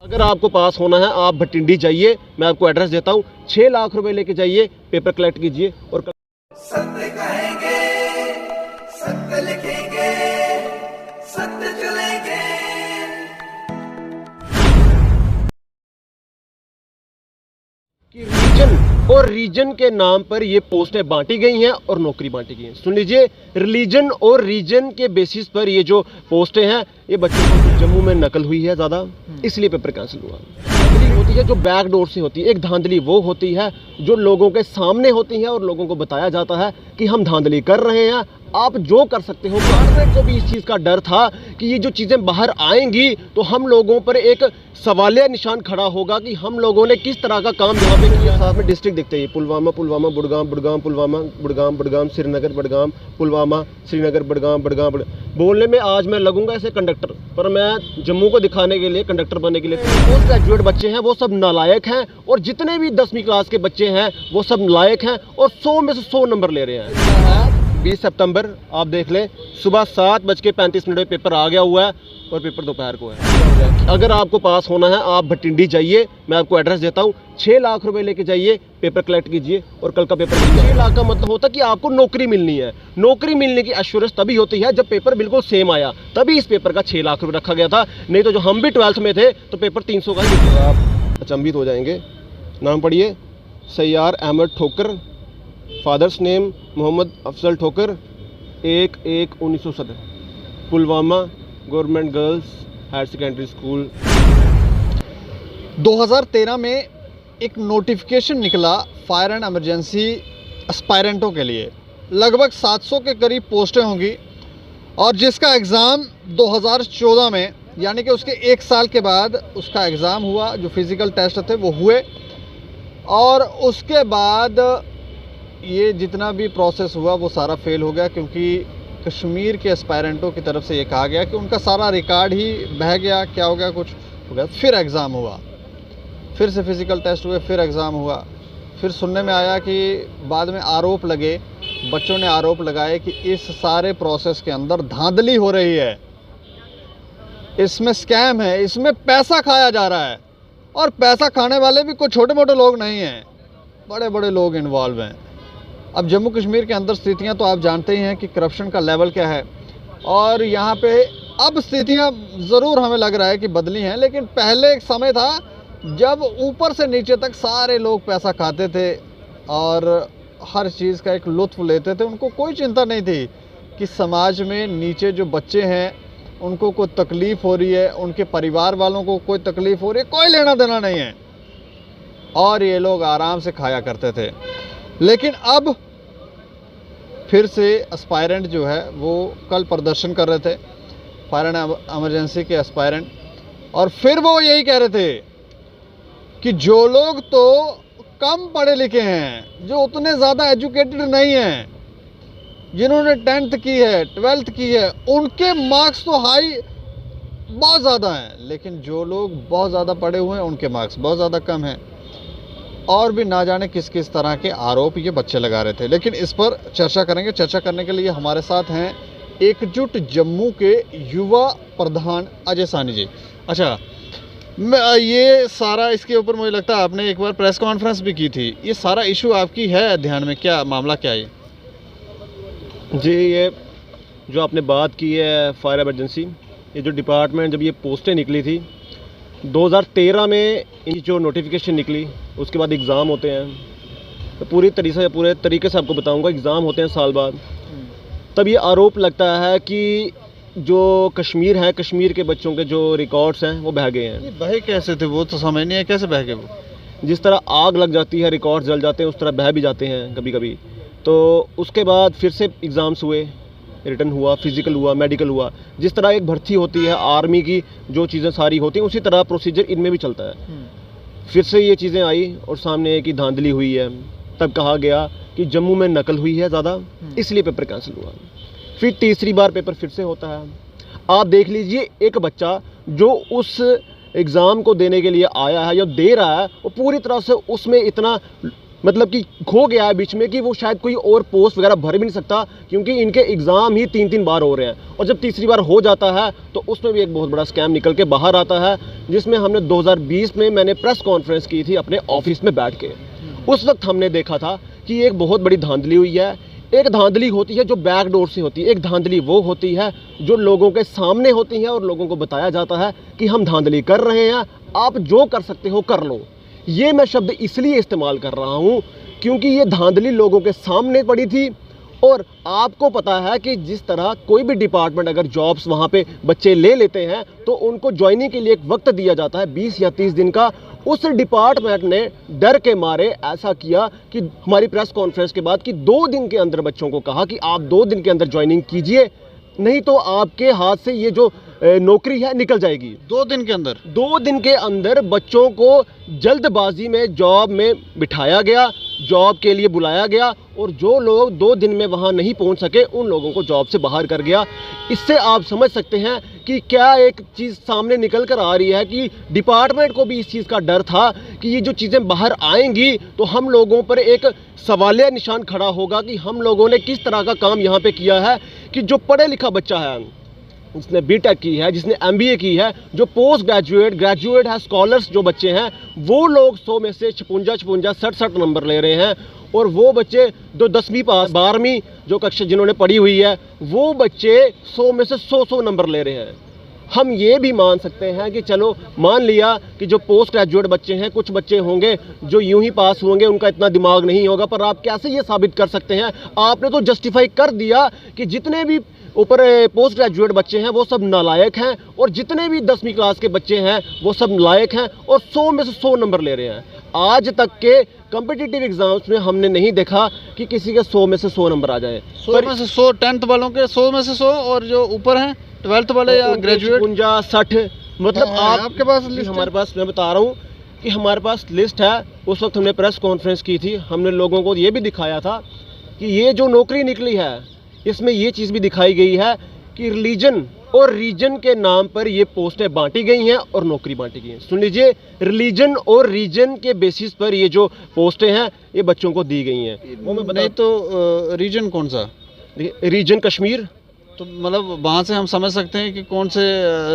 अगर आपको पास होना है आप भटिंडी जाइए, मैं आपको एड्रेस देता हूँ। 6 लाख रुपए लेके जाइए, पेपर कलेक्ट कीजिए और सत्य कहेंगे, सत्य लिखेंगे, सत्य चलेंगे। कि रीजन और रीजन के नाम पर ये पोस्टें बांटी गई हैं और नौकरी बांटी गई हैं। सुन लीजिए, रिलीजन और रीजन के बेसिस पर ये जो पोस्टें हैं, ये बच्चों को जम्मू में नकल हुई है ज़्यादा, इसलिए पेपर कैंसिल हुआ। धांधली होती है जो बैक डोर से होती है। एक धांधली वो होती है जो लोगों के सामने होती है और लोगों को बताया जाता है कि हम धांधली कर रहे हैं, आप जो कर सकते हो। गवर्नमेंट को भी इस चीज़ का डर था कि ये जो चीज़ें बाहर आएंगी तो हम लोगों पर एक सवालिया निशान खड़ा होगा कि हम लोगों ने किस तरह का काम यहाँ पे किया। साथ में डिस्ट्रिक्ट दिखते हैं, पुलवामा, पुलवामा, बुड़गाम, बुड़गाम, पुलवामा, बुड़गाम, बुड़गाम, श्रीनगर, बुड़गाम, पुलवामा, श्रीनगर, बुड़गाम, बुड़गाम। बोलने में आज मैं लगूंगा ऐसे कंडक्टर, पर मैं जम्मू को दिखाने के लिए, कंडक्टर बनने के लिए। पोस्ट ग्रेजुएट बच्चे हैं वो सब नालायक हैं, और जितने भी 10वीं क्लास के बच्चे हैं वो सब लायक हैं और 100 में से 100 नंबर ले रहे हैं। 20 सितंबर आप देख लें, सुबह 7:35 में पेपर आ गया हुआ है और पेपर दोपहर को है। अगर आपको पास होना है आप भटिंडी जाइए, मैं आपको एड्रेस देता हूँ। 6 लाख रुपए लेके जाइए, पेपर कलेक्ट कीजिए और कल का पेपर दीजिए। 6 लाख का मतलब होता है कि आपको नौकरी मिलनी है। नौकरी मिलने की एश्योरेंस तभी होती है जब पेपर बिल्कुल सेम आया, तभी इस पेपर का 6 लाख रुपए रखा गया था। नहीं तो जो हम भी 12th में थे तो पेपर 300 का ही था। आप अचंभित हो जाएंगे। नाम पढ़िए, सैयार अहमद ठोकर, father's name Mohammad Afzal Thokar, 1/1/1970, Pulwama government girls higher secondary school. 2013 में एक नोटिफिकेशन निकला फायर एंड इमरजेंसी एस्पायरेंटों के लिए। लगभग 700 के करीब पोस्टें होंगी और जिसका एग्ज़ाम 2014 में, यानी कि उसके 1 साल के बाद उसका एग्ज़ाम हुआ। जो फिज़िकल टेस्ट थे वो हुए और उसके बाद ये जितना भी प्रोसेस हुआ वो सारा फेल हो गया, क्योंकि कश्मीर के एस्पायरेंटों की तरफ से ये कहा गया कि उनका सारा रिकॉर्ड ही बह गया, क्या हो गया, कुछ हो गया। फिर एग्ज़ाम हुआ, फिर से फिज़िकल टेस्ट हुए, फिर एग्ज़ाम हुआ। फिर सुनने में आया कि बाद में आरोप लगे, बच्चों ने आरोप लगाए कि इस सारे प्रोसेस के अंदर धांधली हो रही है, इसमें स्कैम है, इसमें पैसा खाया जा रहा है। और पैसा खाने वाले भी कोई छोटे मोटे लोग नहीं हैं, बड़े बड़े लोग इन्वॉल्व हैं। अब जम्मू कश्मीर के अंदर स्थितियां तो आप जानते ही हैं कि करप्शन का लेवल क्या है, और यहाँ पे अब स्थितियां ज़रूर हमें लग रहा है कि बदली हैं, लेकिन पहले एक समय था जब ऊपर से नीचे तक सारे लोग पैसा खाते थे और हर चीज़ का एक लुत्फ़ लेते थे। उनको कोई चिंता नहीं थी कि समाज में नीचे जो बच्चे हैं उनको कोई तकलीफ़ हो रही है, उनके परिवार वालों को कोई तकलीफ़ हो रही है, कोई लेना देना नहीं है, और ये लोग आराम से खाया करते थे। लेकिन अब फिर से एस्पायरेंट जो है वो कल प्रदर्शन कर रहे थे, फायर एंड इमरजेंसी के एस्पायरेंट, और फिर वो यही कह रहे थे कि जो लोग तो कम पढ़े लिखे हैं, जो उतने ज़्यादा एजुकेटेड नहीं हैं, जिन्होंने 10th की है, 12th की है, उनके मार्क्स तो हाई बहुत ज़्यादा हैं, लेकिन जो लोग बहुत ज़्यादा पढ़े हुए हैं उनके मार्क्स बहुत ज़्यादा कम हैं। और भी ना जाने किस किस तरह के आरोप ये बच्चे लगा रहे थे। लेकिन इस पर चर्चा करेंगे। चर्चा करने के लिए हमारे साथ हैं एकजुट जम्मू के युवा प्रधान अजय सानी जी। अच्छा, ये सारा इसके ऊपर मुझे लगता है आपने एक बार प्रेस कॉन्फ्रेंस भी की थी, ये सारा इशू आपकी है ध्यान में, क्या मामला क्या है? जी, ये जो आपने बात की है फायर इमरजेंसी, ये जो डिपार्टमेंट जब ये पोस्टें निकली थी 2013 में, इनकी जो नोटिफिकेशन निकली उसके बाद एग्ज़ाम होते हैं, तो पूरे तरीके से आपको बताऊंगा। एग्ज़ाम होते हैं साल बाद, तब ये आरोप लगता है कि जो कश्मीर है, कश्मीर के बच्चों के जो रिकॉर्ड्स हैं वो बह गए हैं। ये बहे कैसे थे वो तो समझ नहीं है, कैसे बह गए वो? जिस तरह आग लग जाती है, रिकॉर्ड जल जाते हैं, उस तरह बह भी जाते हैं कभी कभी। तो उसके बाद फिर से एग्ज़ाम्स हुए, रिटर्न हुआ, फिज़िकल हुआ, मेडिकल हुआ। जिस तरह एक भर्ती होती है आर्मी की, जो चीज़ें सारी होती हैं, उसी तरह प्रोसीजर इनमें भी चलता है। फिर से ये चीज़ें आई और सामने की धांधली हुई है। तब कहा गया कि जम्मू में नकल हुई है ज़्यादा, इसलिए पेपर कैंसिल हुआ। फिर तीसरी बार पेपर फिर से होता है। आप देख लीजिए, एक बच्चा जो उस एग्ज़ाम को देने के लिए आया है या दे रहा है, वो पूरी तरह से उसमें इतना मतलब कि खो गया है बीच में कि वो शायद कोई और पोस्ट वगैरह भर भी नहीं सकता, क्योंकि इनके एग्ज़ाम ही 3-3 बार हो रहे हैं। और जब तीसरी बार हो जाता है तो उसमें भी एक बहुत बड़ा स्कैम निकल के बाहर आता है, जिसमें हमने 2020 में मैंने प्रेस कॉन्फ्रेंस की थी अपने ऑफिस में बैठ के। उस वक्त हमने देखा था कि एक बहुत बड़ी धांधली हुई है। एक धांधली होती है जो बैक डोर से होती है, एक धांधली वो होती है जो लोगों के सामने होती है और लोगों को बताया जाता है कि हम धांधली कर रहे हैं, आप जो कर सकते हो कर लो। ये मैं शब्द इसलिए इस्तेमाल कर रहा हूँ क्योंकि ये धांधली लोगों के सामने पड़ी थी। और आपको पता है कि जिस तरह कोई भी डिपार्टमेंट अगर जॉब्स वहाँ पे बच्चे ले लेते हैं तो उनको ज्वाइनिंग के लिए एक वक्त दिया जाता है 20 या 30 दिन का। उस डिपार्टमेंट ने डर के मारे ऐसा किया कि हमारी प्रेस कॉन्फ्रेंस के बाद कि 2 दिन के अंदर बच्चों को कहा कि आप 2 दिन के अंदर ज्वाइनिंग कीजिए, नहीं तो आपके हाथ से ये जो नौकरी है निकल जाएगी। 2 दिन के अंदर 2 दिन के अंदर बच्चों को जल्दबाजी में जॉब में बिठाया गया, जॉब के लिए बुलाया गया, और जो लोग 2 दिन में वहां नहीं पहुंच सके उन लोगों को जॉब से बाहर कर गया। इससे आप समझ सकते हैं कि क्या एक चीज़ सामने निकल कर आ रही है कि डिपार्टमेंट को भी इस चीज़ का डर था कि ये जो चीज़ें बाहर आएंगी तो हम लोगों पर एक सवालिया निशान खड़ा होगा कि हम लोगों ने किस तरह का काम यहाँ पे किया है कि जो पढ़े लिखा बच्चा है, जिसने बीटेक की है, जिसने एमबीए की है, जो पोस्ट ग्रेजुएट है, स्कॉलर्स जो बच्चे हैं, वो लोग 100 में से 56, 60 नंबर ले रहे हैं। और वो बच्चे जो 10वीं पास 12वीं जो कक्षा जिन्होंने पढ़ी हुई है, वो बच्चे 100 में से 100 नंबर ले रहे हैं। हम ये भी मान सकते हैं कि चलो मान लिया कि जो पोस्ट ग्रेजुएट बच्चे हैं, कुछ बच्चे होंगे जो यूं ही पास होंगे, उनका इतना दिमाग नहीं होगा, पर आप कैसे ये साबित कर सकते हैं? आपने तो जस्टिफाई कर दिया कि जितने भी ऊपर पोस्ट ग्रेजुएट बच्चे हैं वो सब नालायक हैं, और जितने भी 10वीं क्लास के बच्चे हैं वो सब लायक हैं, और 100 में से 100 नंबर ले रहे हैं। आज तक के कॉम्पिटिटिव एग्जाम्स में हमने नहीं देखा कि किसी के 100 में से 100 नंबर आ जाए। 100 में से 100 10th वालों के 100 में से 100, और जो ऊपर हैं 12th वाले या ग्रेजुएट 59, 60, मतलब आपके पास लिस्ट? हमारे पास, मैं बता रहा हूँ कि हमारे पास लिस्ट है। उस वक्त हमने प्रेस कॉन्फ्रेंस की थी, हमने लोगों को ये भी दिखाया था कि ये जो नौकरी निकली है इसमें ये चीज़ भी दिखाई गई है कि रिलीजन और रीजन के नाम पर ये पोस्टें बांटी गई हैं और नौकरी बांटी गई हैं। सुन लीजिए, रिलीजन और रीजन के बेसिस पर ये जो पोस्टें हैं ये बच्चों को दी गई हैं। वो मैं नहीं तो रीजन कौन सा? रीजन कश्मीर। तो मतलब वहाँ से हम समझ सकते हैं कि कौन से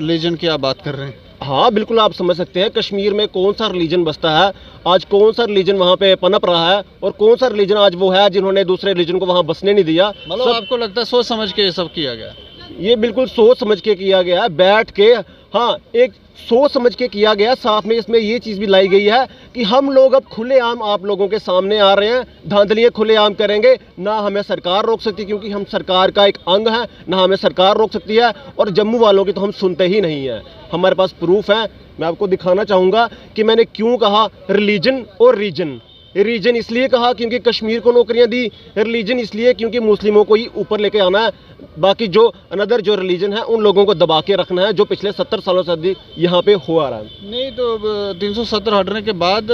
रिलीजन की आप बात कर रहे हैं? हाँ बिल्कुल, आप समझ सकते हैं कश्मीर में कौन सा रिलीजन बसता है, आज कौन सा रिलीजन वहाँ पे पनप रहा है, और कौन सा रिलीजन आज वो है जिन्होंने दूसरे रिलीजन को वहाँ बसने नहीं दिया। मतलब आपको लगता है सोच समझ के ये सब किया गया? ये बिल्कुल सोच समझ के किया गया है, बैठ के, हाँ एक सोच समझ के किया गया। साथ में इसमें ये चीज़ भी लाई गई है कि हम लोग अब खुलेआम आप लोगों के सामने आ रहे हैं, धांधलियाँ खुलेआम करेंगे, ना हमें सरकार रोक सकती क्योंकि हम सरकार का एक अंग है, ना हमें सरकार रोक सकती है, और जम्मू वालों की तो हम सुनते ही नहीं हैं। हमारे पास प्रूफ है, मैं आपको दिखाना चाहूँगा कि मैंने क्यों कहा रिलीजन और रीजन। रीजन इसलिए कहा क्योंकि कश्मीर को नौकरियां दी, रिलीजन इसलिए क्योंकि मुस्लिमों को ही ऊपर लेके आना है, बाकी जो अनदर जो रिलीजन है उन लोगों को दबा के रखना है, जो पिछले 70 सालों से अधिक यहाँ पे हो आ रहा है। नहीं तो 370 हटने के बाद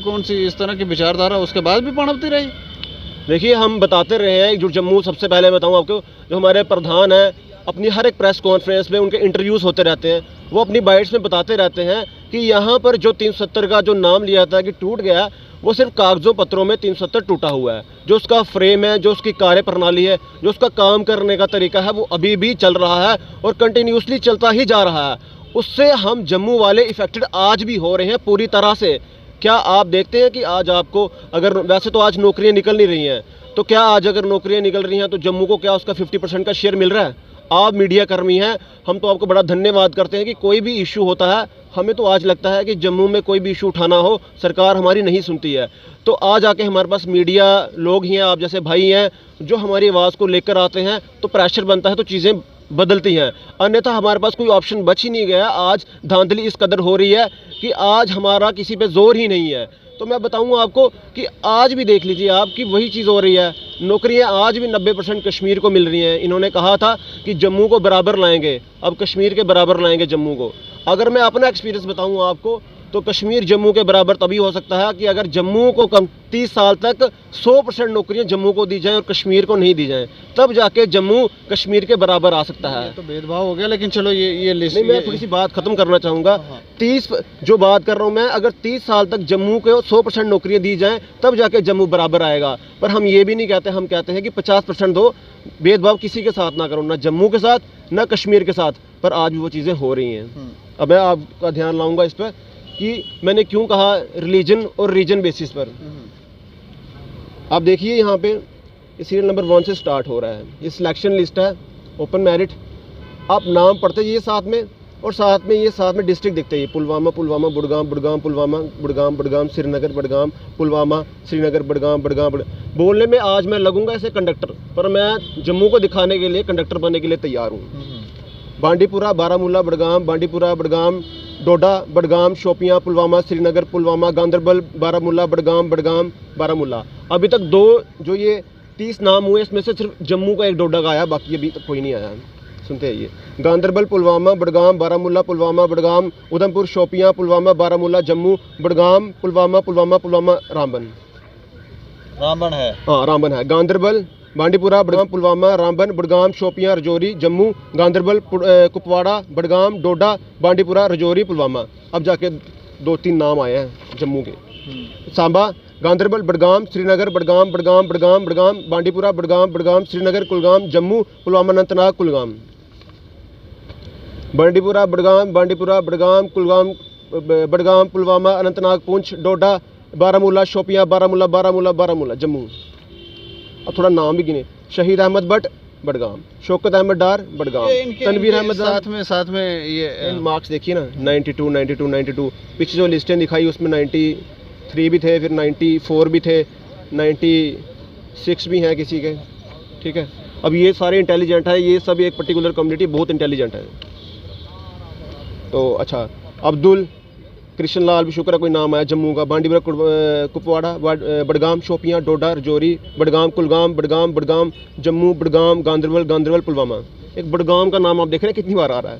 कौन सी इस तरह की विचारधारा उसके बाद भी पनपती रही? देखिए, हम बताते रहे हैं, जो जम्मू, सबसे पहले बताऊँ आपको, जो हमारे प्रधान हैं अपनी हर एक प्रेस कॉन्फ्रेंस में उनके इंटरव्यूज़ होते रहते हैं, वो अपनी बाइट्स में बताते रहते हैं कि यहाँ पर जो 370 का जो नाम लिया था कि टूट गया, वो सिर्फ कागज़ों पत्रों में 370 टूटा हुआ है। जो उसका फ्रेम है, जो उसकी कार्य प्रणाली है, जो उसका काम करने का तरीका है, वो अभी भी चल रहा है और कंटिन्यूसली चलता ही जा रहा है। उससे हम जम्मू वाले इफ़ेक्टेड आज भी हो रहे हैं पूरी तरह से। क्या आप देखते हैं कि आज आपको अगर, वैसे तो आज नौकरियाँ निकल नहीं रही हैं, तो क्या आज अगर नौकरियाँ निकल रही हैं तो जम्मू को क्या उसका 50% का शेयर मिल रहा है? आप मीडिया कर्मी हैं, हम तो आपको बड़ा धन्यवाद करते हैं कि कोई भी इशू होता है, हमें तो आज लगता है कि जम्मू में कोई भी इशू उठाना हो सरकार हमारी नहीं सुनती है, तो आज आके हमारे पास मीडिया लोग ही हैं, आप जैसे भाई हैं, जो हमारी आवाज़ को लेकर आते हैं, तो प्रेशर बनता है, तो चीज़ें बदलती हैं। अन्यथा हमारे पास कोई ऑप्शन बच ही नहीं गया। आज धांधली इस कदर हो रही है कि आज हमारा किसी पे जोर ही नहीं है। तो मैं बताऊं आपको कि आज भी देख लीजिए आप कि वही चीज़ हो रही है। नौकरियां आज भी 90% कश्मीर को मिल रही हैं। इन्होंने कहा था कि जम्मू को बराबर लाएंगे, अब कश्मीर के बराबर लाएंगे जम्मू को। अगर मैं अपना एक्सपीरियंस बताऊं आपको तो कश्मीर जम्मू के बराबर तभी हो सकता है कि अगर जम्मू को कम 30 साल तक 100% नौकरियां जम्मू को दी जाएं और कश्मीर को नहीं दी जाएं, तब जाके जम्मू कश्मीर के बराबर आ सकता है। ये तो भेदभाव हो गया, लेकिन चलो ये लिस्ट नहीं, मैं थोड़ी सी बात खत्म करना चाहूँगा। हाँ। 30 जो बात कर रहा हूँ मैं, अगर 30 साल तक जम्मू को 100% नौकरियां दी जाएं तब जाके जम्मू बराबर आएगा। पर हम ये भी नहीं कहते, हम कहते हैं कि 50% दो, भेदभाव किसी के साथ ना करो, ना जम्मू के साथ ना कश्मीर के साथ। पर आज भी वो चीज़ें हो रही हैं। अब मैं आपका ध्यान लाऊंगा इस पर कि मैंने क्यों कहा रिलीजन और रीजन बेसिस पर। आप देखिए यहाँ पे सीरियल नंबर 1 से स्टार्ट हो रहा है, ये सिलेक्शन लिस्ट है, ओपन मेरिट। आप नाम पढ़ते जाइए साथ में, और साथ में ये साथ में डिस्ट्रिक्ट दिखते हैं, पुलवामा पुलवामा, बुड़गाम बुड़गाम, पुलवामा बुड़गाम बुड़गाम, श्रीनगर बड़गाम, पुलवामा श्रीनगर बड़गाम बड़गाम। बोलने में आज मैं लगूंगा ऐसे कंडक्टर, पर मैं जम्मू को दिखाने के लिए कंडक्टर बनने के लिए तैयार हूँ। बांडीपुरा बारामूला बड़गाम, बांडीपुरा बड़गाम, डोडा बड़गाम, शोपियां पुलवामा, श्रीनगर पुलवामा, गांदरबल बारामूला, बड़गाम बड़गाम बारामूला। अभी तक 2 जो ये 30 नाम हुए, इसमें से सिर्फ जम्मू का एक डोडा का आया, बाकी अभी तक कोई नहीं आया। सुनते हैं ये गांदरबल पुलवामा बड़गाम बारामूला, पुलवामा बड़गाम, उधमपुर शोपियां पुलवामा बारामूला, जम्मू बड़गाम पुलवामा पुलवामा पुलवामा, रामबन रामबन है। हाँ रामबन है। गांदरबल बांडीपुरा बड़गाम पुलवामा, रामबन बड़गाम, शोपियां रजौरी, जम्मू, गांदरबल कुपवाड़ा बड़गाम, डोडा बांडीपुरा रजौरी पुलवामा। अब जाके 2-3 नाम आए हैं जम्मू के, सांबा गांदरबल बड़गाम, श्रीनगर बड़गाम बड़गाम बड़गाम बड़गाम, बांडीपुरा बड़गाम बड़गाम, श्रीनगर कुलगाम, जम्मू पुलवामा अनंतनाग कुलगाम, बांडीपुरा बड़गाम बांडीपुरा बड़गाम कुलगाम बड़गाम पुलवामा अनंतनाग पुंछ, डोडा बारामूला, शोपियां बारामूला बारामूला बारामूला, जम्मू। अब थोड़ा नाम भी गिने, शहीद अहमद भट्ट बड़गाम, शौकत अहमद डार बड़गाम, तनवीर अहमद साथ में ये मार्क्स देखिए ना, 92 92 92। पीछे जो लिस्टें दिखाई उसमें 93 भी थे, फिर 94 भी थे, 96 भी हैं किसी के। ठीक है, अब ये सारे इंटेलिजेंट है, ये सब एक पर्टिकुलर कम्युनिटी बहुत इंटेलिजेंट है। तो अच्छा, अब्दुल कृष्ण लाल भी शुक्र है कोई नाम आया, जम्मू का, बांडीपुरा कुपवाड़ा बड़गाम, शोपियां डोडा रजौरी बड़गाम, कुलगाम बड़गाम बड़गाम, जम्मू बड़गाम, गांदरबल गांदरबल पुलवामा। एक बड़गाम का नाम आप देख रहे हैं कितनी बार आ रहा है।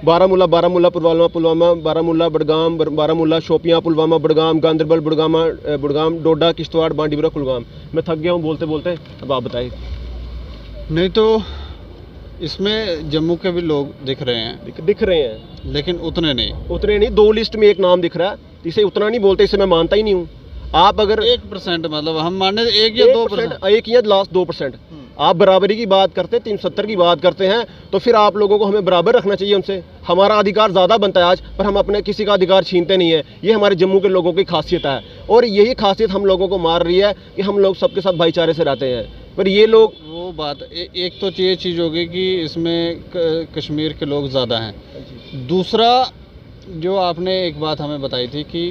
बारामूला बारामूला पुलवामा पुलवामा, बारामूला बड़गाम बारामूला, शोपियां पुलवामा बड़गाम, गांदरबल बड़गामा बड़गाम, डोडा किश्तवाड़ बांडीपुरा कुलगाम। मैं थक गया हूँ बोलते बोलते, अब आप बताइए। नहीं तो इसमें जम्मू के भी लोग दिख रहे हैं, दिख रहे हैं, लेकिन उतने नहीं। 2 लिस्ट में एक नाम दिख रहा है, इसे उतना नहीं बोलते, इसे मैं मानता ही नहीं हूँ। आप अगर 1% मतलब हम माने 1 या 2%, 1 या लास्ट 2%, आप बराबरी की बात करते हैं, 370 की बात करते हैं, तो फिर आप लोगों को हमें बराबर रखना चाहिए उनसे। हमारा अधिकार ज़्यादा बनता है आज, पर हम अपने किसी का अधिकार छीनते नहीं है। ये हमारे जम्मू के लोगों की खासियत है, और यही खासियत हम लोगों को मार रही है कि हम लोग सबके साथ भाईचारे से रहते हैं। पर ये लोग वो बात एक तो ये चीज़ होगी कि इसमें कश्मीर के लोग ज़्यादा हैं। दूसरा, जो आपने एक बात हमें बताई थी कि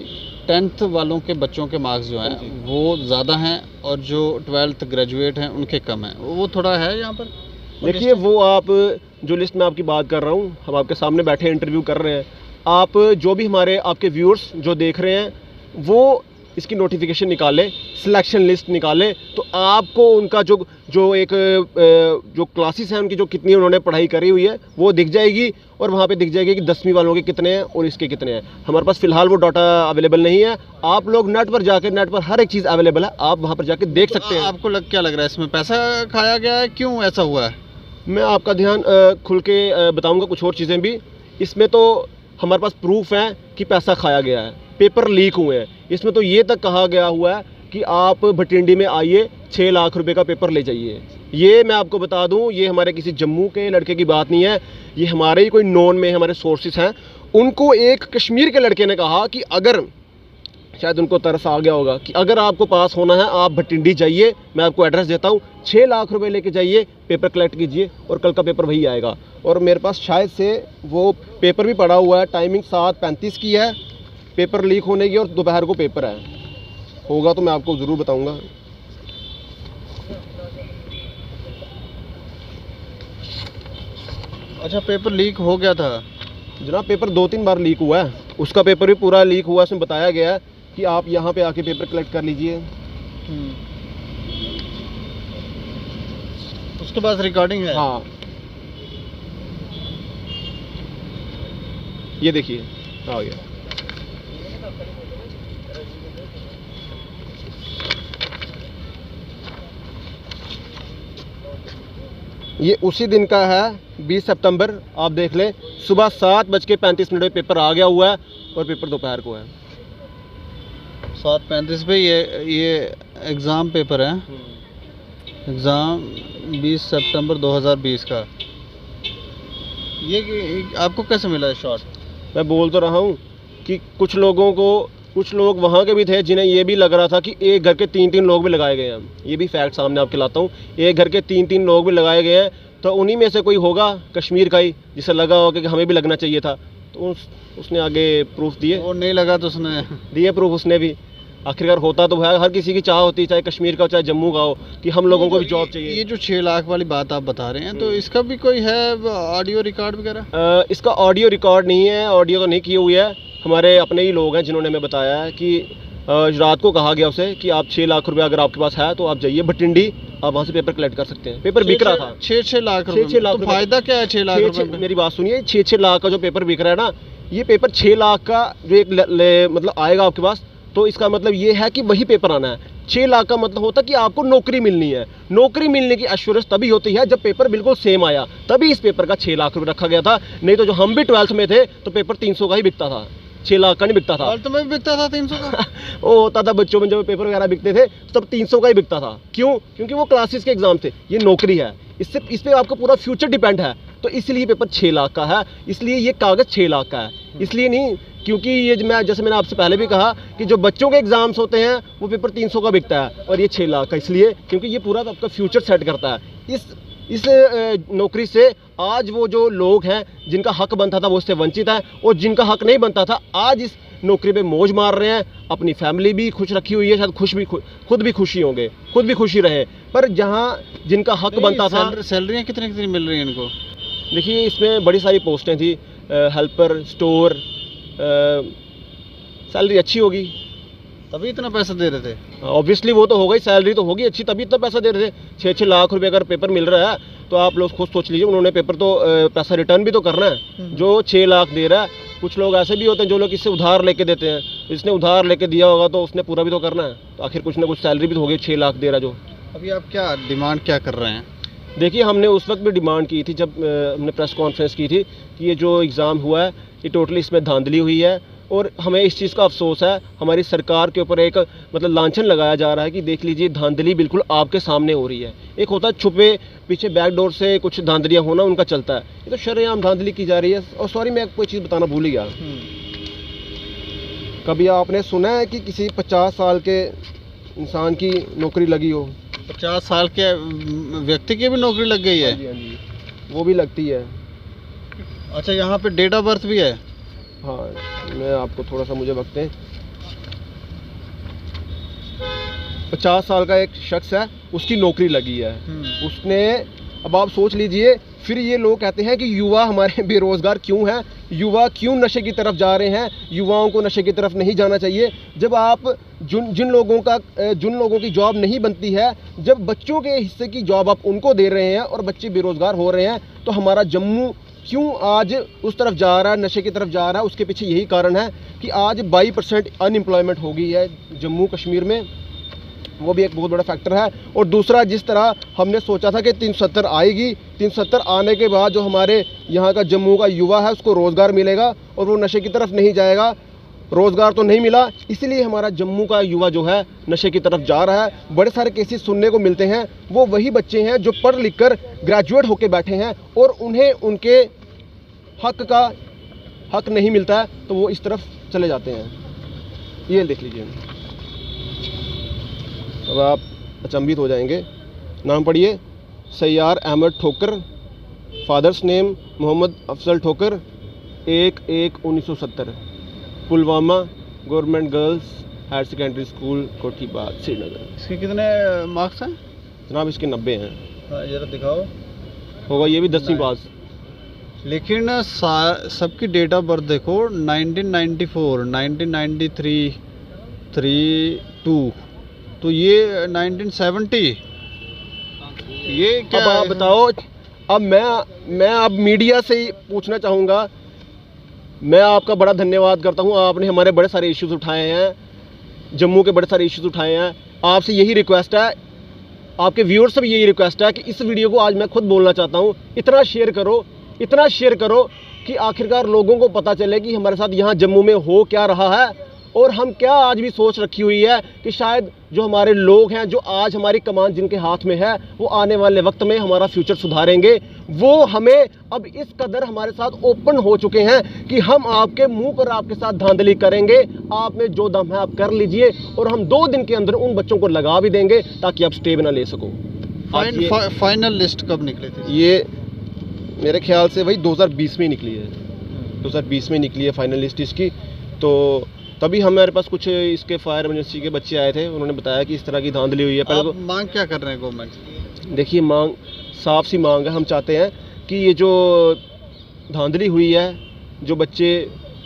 10th वालों के बच्चों के मार्क्स जो हैं वो ज़्यादा हैं, और जो 12th ग्रेजुएट हैं उनके कम हैं। वो थोड़ा है यहाँ पर। देखिए, वो आप जो लिस्ट में आपकी बात कर रहा हूँ, हम आपके सामने बैठे इंटरव्यू कर रहे हैं, आप जो भी हमारे आपके व्यूअर्स जो देख रहे हैं वो इसकी नोटिफिकेशन निकाले, सिलेक्शन लिस्ट निकाले, तो आपको उनका जो एक जो क्लासेस हैं उनकी जो कितनी उन्होंने पढ़ाई करी हुई है वो दिख जाएगी, और वहाँ पे दिख जाएगी कि 10वीं वालों के कितने हैं और इसके कितने हैं। हमारे पास फ़िलहाल वो डाटा अवेलेबल नहीं है। आप लोग नेट पर हर एक चीज़ अवेलेबल है, आप वहाँ पर जाके देख सकते हैं। आपको क्या लग रहा है, इसमें पैसा खाया गया है, क्यों ऐसा हुआ है? मैं आपका ध्यान खुल के बताऊँगा कुछ और चीज़ें भी। इसमें तो हमारे पास प्रूफ है कि पैसा खाया गया है, पेपर लीक हुए हैं। इसमें तो ये तक कहा गया हुआ है कि आप भटिंडी में आइए, 6 लाख रुपए का पेपर ले जाइए। ये मैं आपको बता दूं, ये हमारे किसी जम्मू के लड़के की बात नहीं है, ये हमारे ही कोई नॉन में हमारे सोर्सेस हैं। उनको एक कश्मीर के लड़के ने कहा कि अगर, शायद उनको तरस आ गया होगा, कि अगर आपको पास होना है आप भटिंडी जाइए, मैं आपको एड्रेस देता हूँ, 6 लाख रुपए लेके जाइए, पेपर कलेक्ट कीजिए, और कल का पेपर वही आएगा। और मेरे पास शायद से वो पेपर भी पड़ा हुआ है, टाइमिंग 7:35 की है पेपर लीक होने की, और दोपहर को पेपर है। होगा तो मैं आपको ज़रूर बताऊंगा। अच्छा, पेपर लीक हो गया था जनाब, पेपर 2-3 बार लीक हुआ है, उसका पेपर भी पूरा लीक हुआ। उसमें बताया गया है कि आप यहाँ पे आके पेपर कलेक्ट कर लीजिए। उसके पास रिकॉर्डिंग है। हाँ, ये देखिए आ गया। ये उसी दिन का है 20 सितंबर। आप देख लें, सुबह 7:35 में पेपर आ गया हुआ है और पेपर दोपहर को है। 7:35 पे ये एग्ज़ाम पेपर है, एग्ज़ाम 20 सितंबर 2020 का। ये आपको कैसे मिला है शॉट? मैं बोल तो रहा हूँ कि कुछ लोग वहाँ के भी थे जिन्हें ये भी लग रहा था कि एक घर के 3-3 लोग भी लगाए गए हैं। ये भी फैक्ट सामने आपके लाता हूँ, एक घर के 3-3 लोग भी लगाए गए हैं। तो उन्हीं में से कोई होगा कश्मीर का ही जिसे लगा होगा कि हमें भी लगना चाहिए था, तो उसने आगे प्रूफ दिए। वो नहीं लगा तो उसने दिए प्रूफ उसने भी। आखिरकार होता तो है, हर किसी की चाह होती है, चाहे कश्मीर का हो चाहे जम्मू का हो, कि हम लोगों को भी जॉब चाहिए। ये जो 6 लाख वाली बात आप बता रहे हैं, तो इसका भी कोई है ऑडियो रिकॉर्ड वगैरह? इसका ऑडियो रिकॉर्ड नहीं है, ऑडियो तो नहीं की हुई है। हमारे अपने ही लोग हैं जिन्होंने हमें बताया है कि रात को कहा गया उसे कि आप 6 लाख रुपया अगर आपके पास है तो आप जाइए भटिंडी, आप वहाँ से पेपर कलेक्ट कर सकते हैं। पेपर बिक रहा था 6 लाख रुपए। 6 लाख तो फायदा क्या है 6 लाख रुपए में? मेरी बात सुनिए, 6 लाख का जो पेपर बिक रहा है ना, ये पेपर 6 लाख का जो एक मतलब आएगा आपके पास, तो इसका मतलब ये है कि वही पेपर आना है। 6 लाख का मतलब होता है कि आपको नौकरी मिलनी है। नौकरी मिलने की एश्योरेंस तभी होती है जब पेपर बिल्कुल सेम आया, तभी इस पेपर का 6 लाख रुपये रखा गया था। नहीं तो जो हम भी 12th में थे तो पेपर 300 का ही बिकता था, 6 लाख का नहीं बिकता था। 12th में भी बिकता था 300 का? वो होता था बच्चों में, जब पेपर वगैरह बिकते थे तब 300 का ही बिकता था। क्यों? क्योंकि वो क्लासेस के एग्जाम थे, ये नौकरी है, इस पे आपका पूरा फ्यूचर डिपेंड है। तो इसलिए पेपर 6 लाख का है, इसलिए ये कागज़ 6 लाख का है। इसलिए नहीं क्योंकि ये जैसे मैंने आपसे पहले भी कहा कि जो बच्चों के एग्जाम्स होते हैं वो पेपर 300 का बिकता है और ये 6 लाख का, इसलिए क्योंकि ये पूरा आपका फ्यूचर सेट करता है। इस नौकरी से आज वो जो लोग हैं जिनका हक बनता था वो उससे वंचित है, और जिनका हक नहीं बनता था आज इस नौकरी पे मौज मार रहे हैं। अपनी फैमिली भी खुश रखी हुई है, शायद खुद भी खुशी होंगे, खुद भी खुशी रहे। पर जहाँ जिनका हक बनता था, सैलरियाँ कितनी मिल रही हैं इनको? देखिए इसमें बड़ी सारी पोस्टें थी, हेल्पर, स्टोर, सैलरी अच्छी होगी तभी इतना पैसा दे रहे थे। ऑब्वियसली वो तो होगा ही, सैलरी तो होगी अच्छी तभी इतना पैसा दे रहे थे। 6-6 लाख रुपए अगर पेपर मिल रहा है तो आप लोग खुद सोच लीजिए, उन्होंने पेपर तो पैसा रिटर्न भी तो करना है। जो 6 लाख दे रहा है, कुछ लोग ऐसे भी होते हैं जो लोग इससे उधार लेके देते हैं, जिसने उधार लेके दिया होगा तो उसने पूरा भी तो करना है, तो आखिर कुछ ना कुछ सैलरी भी तो होगी। 6 लाख दे रहा जो। अभी आप क्या डिमांड क्या कर रहे हैं? देखिए हमने उस वक्त भी डिमांड की थी जब हमने प्रेस कॉन्फ्रेंस की थी कि ये जो एग्ज़ाम हुआ है ये टोटली इसमें धांधली हुई है, और हमें इस चीज़ का अफसोस है। हमारी सरकार के ऊपर एक मतलब लांछन लगाया जा रहा है कि देख लीजिए धांधली बिल्कुल आपके सामने हो रही है। एक होता है छुपे पीछे बैकडोर से कुछ धांधलियाँ होना, उनका चलता है, ये तो शरेआम धांधली की जा रही है। और सॉरी मैं कोई चीज़ बताना भूल ही गया, कभी आपने सुना है कि किसी 50 साल के इंसान की नौकरी लगी हो? 50 साल के व्यक्ति की भी नौकरी लग गई है? हाँ जी, वो भी लगती है। अच्छा, यहाँ पे डेट ऑफ बर्थ भी है? हाँ, मैं आपको थोड़ा सा मुझे वक्त है। 50 साल का एक शख्स है, उसकी नौकरी लगी है, उसने, अब आप सोच लीजिए। फिर ये लोग कहते हैं कि युवा हमारे बेरोज़गार क्यों हैं, युवा क्यों नशे की तरफ जा रहे हैं, युवाओं को नशे की तरफ नहीं जाना चाहिए। जब आप जिन लोगों की जॉब नहीं बनती है, जब बच्चों के हिस्से की जॉब आप उनको दे रहे हैं और बच्चे बेरोज़गार हो रहे हैं, तो हमारा जम्मू क्यों आज उस तरफ जा रहा है, नशे की तरफ जा रहा है? उसके पीछे यही कारण है कि आज 22% अनएम्प्लॉयमेंट हो गई है जम्मू कश्मीर में, वो भी एक बहुत बड़ा फैक्टर है। और दूसरा, जिस तरह हमने सोचा था कि 370 आएगी, 370 आने के बाद जो हमारे यहाँ का जम्मू का युवा है उसको रोज़गार मिलेगा और वो नशे की तरफ नहीं जाएगा। रोज़गार तो नहीं मिला, इसलिए हमारा जम्मू का युवा जो है नशे की तरफ जा रहा है। बड़े सारे केसेस सुनने को मिलते हैं, वो वही बच्चे हैं जो पढ़ लिख कर ग्रेजुएट होकर बैठे हैं और उन्हें उनके हक नहीं मिलता है, तो वो इस तरफ चले जाते हैं। ये देख लीजिए, अब आप अचंभित हो जाएंगे। नाम पढ़िए, सैयार अहमद ठोकर, father's name Mohammad Afzal Thokar, 1/1/1970, Pulwama government girls higher secondary school Kothibagh Srinagar. इसके कितने मार्क्स हैं जनाब? इसके 90 हैं। हाँ, जरा दिखाओ। होगा ये भी 10वीं पास। लेकिन सबकी डेट ऑफ बर्थ देखो, 1994, 1993, 32, तो ये 1970। ये क्या? अब आप बताओ, अब मैं अब मीडिया से ही पूछना चाहूँगा। मैं आपका बड़ा धन्यवाद करता हूँ, आपने हमारे बड़े सारे इश्यूज़ उठाए हैं, जम्मू के बड़े सारे इश्यूज़ उठाए हैं। आपसे यही रिक्वेस्ट है आपके व्यूअर्स से भी यही रिक्वेस्ट है कि इस वीडियो को आज मैं खुद बोलना चाहता हूँ, इतना शेयर करो कि आखिरकार लोगों को पता चले कि हमारे साथ यहाँ जम्मू में हो क्या रहा है और हम क्या आज भी सोच रखी हुई है कि शायद जो हमारे लोग हैं, जो आज हमारी कमान जिनके हाथ में है, वो आने वाले वक्त में हमारा फ्यूचर सुधारेंगे। वो हमें अब इस कदर हमारे साथ ओपन हो चुके हैं कि हम आपके मुंह पर आपके साथ धांधली करेंगे। आप में जो दम है आप कर लीजिए और हम 2 दिन के अंदर उन बच्चों को लगा भी देंगे ताकि आप स्टे ना ले सको। फाइनल लिस्ट कब निकली थी? ये मेरे ख्याल से वही 2020 में निकली है, 2020 में निकली है फाइनल लिस्ट इसकी। तो तभी हमारे पास कुछ इसके फायर इमरजेंसी के बच्चे आए थे, उन्होंने बताया कि इस तरह की धांधली हुई है। पहले तो मांग क्या कर रहे हैं गवर्नमेंट से? देखिए, मांग साफ सी मांग है। हम चाहते हैं कि ये जो धांधली हुई है, जो बच्चे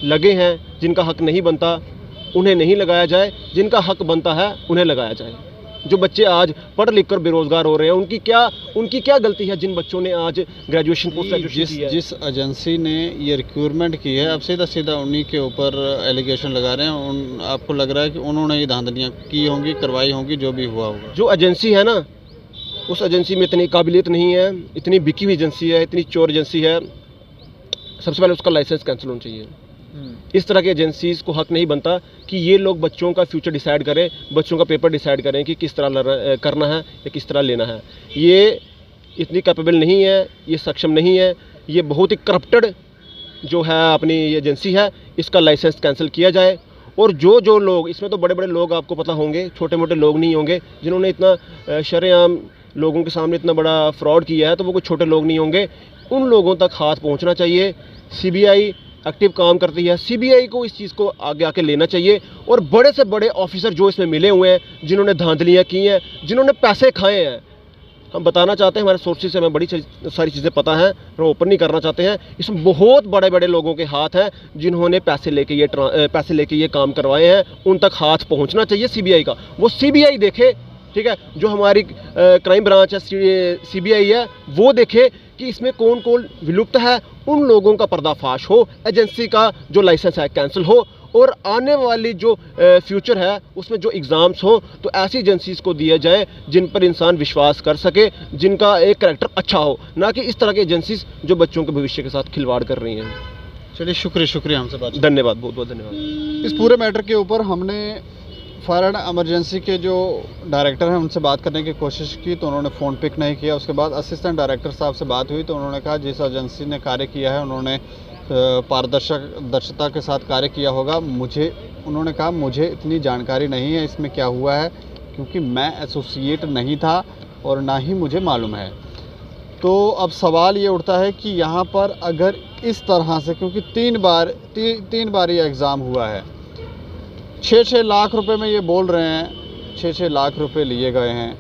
लगे हैं जिनका हक नहीं बनता उन्हें नहीं लगाया जाए, जिनका हक बनता है उन्हें लगाया जाए। जो बच्चे आज पढ़ लिख कर बेरोजगार हो रहे हैं, उनकी क्या गलती है? जिन बच्चों ने आज ग्रेजुएशन पोस्ट ग्रेजुएशन की है, जिस एजेंसी ने ये रिक्रूटमेंट की है, अब सीधा उन्हीं के ऊपर एलिगेशन लगा रहे हैं। आपको लग रहा है कि उन्होंने ये धांधलियाँ की होंगी, करवाई होंगी, जो भी हुआ होगा? जो एजेंसी है ना, उस एजेंसी में इतनी काबिलियत नहीं है, इतनी बिकी हुई एजेंसी है, इतनी चोर एजेंसी है। सबसे पहले उसका लाइसेंस कैंसिल होना चाहिए। इस तरह की एजेंसीज को हक नहीं बनता कि ये लोग बच्चों का फ्यूचर डिसाइड करें, बच्चों का पेपर डिसाइड करें कि किस तरह करना है या किस तरह लेना है। ये इतनी कैपेबल नहीं है, ये सक्षम नहीं है, ये बहुत ही करप्टेड जो है अपनी एजेंसी है। इसका लाइसेंस कैंसिल किया जाए। और जो लोग इसमें, तो बड़े बड़े लोग आपको पता होंगे, छोटे मोटे लोग नहीं होंगे जिन्होंने इतना शरेआम लोगों के सामने इतना बड़ा फ्रॉड किया है, तो वो कोई छोटे लोग नहीं होंगे। उन लोगों तक हाथ पहुँचना चाहिए। CBI एक्टिव काम करती है, CBI को इस चीज़ को आगे आके लेना चाहिए। और बड़े से बड़े ऑफिसर जो इसमें मिले हुए हैं, जिन्होंने धांधलियाँ की हैं, जिन्होंने पैसे खाए हैं, हम बताना चाहते हैं, हमारे सोर्सेज से हमें बड़ी सारी चीज़ें पता हैं, हम ओपन नहीं करना चाहते हैं। इसमें बहुत बड़े बड़े लोगों के हाथ हैं जिन्होंने पैसे लेके ये काम करवाए हैं। उन तक हाथ पहुँचना चाहिए CBI का। वो CBI देखे, ठीक है, जो हमारी क्राइम ब्रांच है, CBI है, वो देखे कि इसमें कौन कौन विलुप्त है, उन लोगों का पर्दाफाश हो, एजेंसी का जो लाइसेंस है कैंसिल हो, और आने वाली जो फ्यूचर है उसमें जो एग्ज़ाम्स हो तो ऐसी एजेंसीज़ को दिया जाए जिन पर इंसान विश्वास कर सके, जिनका एक करैक्टर अच्छा हो, ना कि इस तरह की एजेंसीज जो बच्चों के भविष्य के साथ खिलवाड़ कर रही हैं। चलिए, शुक्रिया हमसे बात। धन्यवाद, बहुत बहुत धन्यवाद। इस पूरे मैटर के ऊपर हमने फायर एंड इमरजेंसी के जो डायरेक्टर हैं उनसे बात करने की कोशिश की, तो उन्होंने फ़ोन पिक नहीं किया। उसके बाद असिस्टेंट डायरेक्टर साहब से बात हुई, तो उन्होंने कहा जिस एजेंसी ने कार्य किया है उन्होंने पारदर्शिता के साथ कार्य किया होगा। उन्होंने कहा मुझे इतनी जानकारी नहीं है इसमें क्या हुआ है, क्योंकि मैं एसोसिएट नहीं था और ना ही मुझे मालूम है। तो अब सवाल ये उठता है कि यहाँ पर अगर इस तरह से, क्योंकि 3 बार ये एग्ज़ाम हुआ है, 6-6 लाख रुपए में ये बोल रहे हैं 6-6 लाख रुपए लिए गए हैं।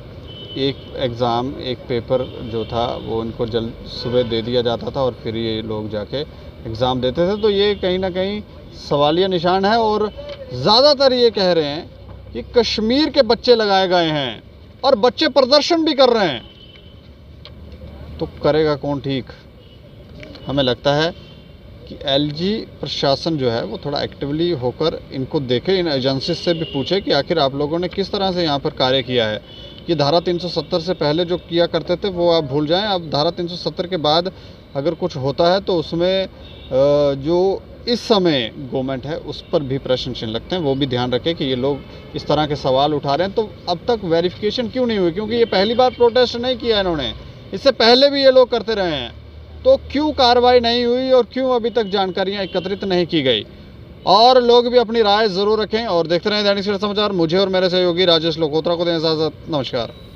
एक एग्ज़ाम, एक पेपर जो था वो इनको सुबह दे दिया जाता था और फिर ये लोग जाके एग्ज़ाम देते थे। तो ये कहीं ना कहीं सवालिया निशान है। और ज़्यादातर ये कह रहे हैं कि कश्मीर के बच्चे लगाए गए हैं और बच्चे प्रदर्शन भी कर रहे हैं। तो करेगा कौन ठीक? हमें लगता है कि LG प्रशासन जो है वो थोड़ा एक्टिवली होकर इनको देखे, इन एजेंसी से भी पूछे कि आखिर आप लोगों ने किस तरह से यहाँ पर कार्य किया है। ये धारा 370 से पहले जो किया करते थे वो आप भूल जाएं। अब धारा 370 के बाद अगर कुछ होता है तो उसमें जो इस समय गवर्नमेंट है उस पर भी प्रश्न चिन्ह लगते हैं। वो भी ध्यान रखें कि ये लोग इस तरह के सवाल उठा रहे हैं। तो अब तक वेरिफिकेशन क्यों नहीं हुई? क्योंकि ये पहली बार प्रोटेस्ट नहीं किया इन्होंने, इससे पहले भी ये लोग करते रहे हैं। तो क्यों कार्रवाई नहीं हुई और क्यों अभी तक जानकारियां एकत्रित नहीं की गई? और लोग भी अपनी राय ज़रूर रखें और देखते रहें दैनिक सवेरा समाचार। मुझे और मेरे सहयोगी राजेश लोकोत्रा को दें इजाज़त। नमस्कार।